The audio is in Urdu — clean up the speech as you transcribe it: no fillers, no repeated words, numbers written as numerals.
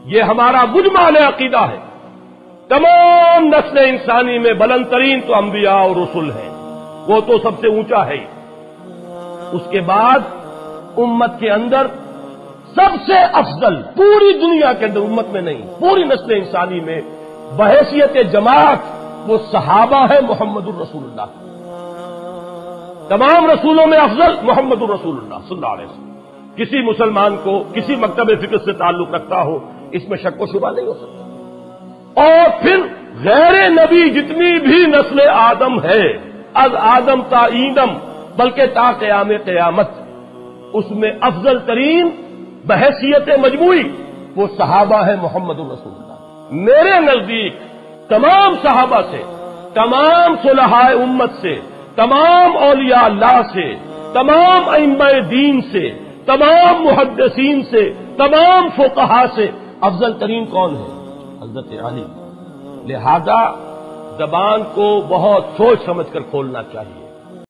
یہ ہمارا مجمع عقیدہ ہے. تمام نسل انسانی میں بلند ترین تو انبیاء اور رسل ہیں، وہ تو سب سے اونچا ہے. اس کے بعد امت کے اندر سب سے افضل، پوری دنیا کے اندر، امت میں نہیں، پوری نسل انسانی میں بحیثیت جماعت وہ صحابہ ہے محمد الرسول اللہ. تمام رسولوں میں افضل محمد الرسول اللہ صلی اللہ علیہ وسلم. کسی مسلمان کو کسی مکتب فکر سے تعلق رکھتا ہو اس میں شک و شبہ نہیں ہو سکتا. اور پھر غیر نبی جتنی بھی نسل آدم ہے، از آدم تا ایدم، بلکہ تا قیام قیامت، اس میں افضل ترین بحیثیت مجموعی وہ صحابہ ہے محمد الرسول اللہ. میرے نزدیک تمام صحابہ سے، تمام صلحاء امت سے، تمام اولیاء اللہ سے، تمام ائمہ دین سے، تمام محدثین سے، تمام فقہا سے افضل ترین کون ہے؟ حضرت علی. لہذا زبان کو بہت سوچ سمجھ کر کھولنا چاہیے.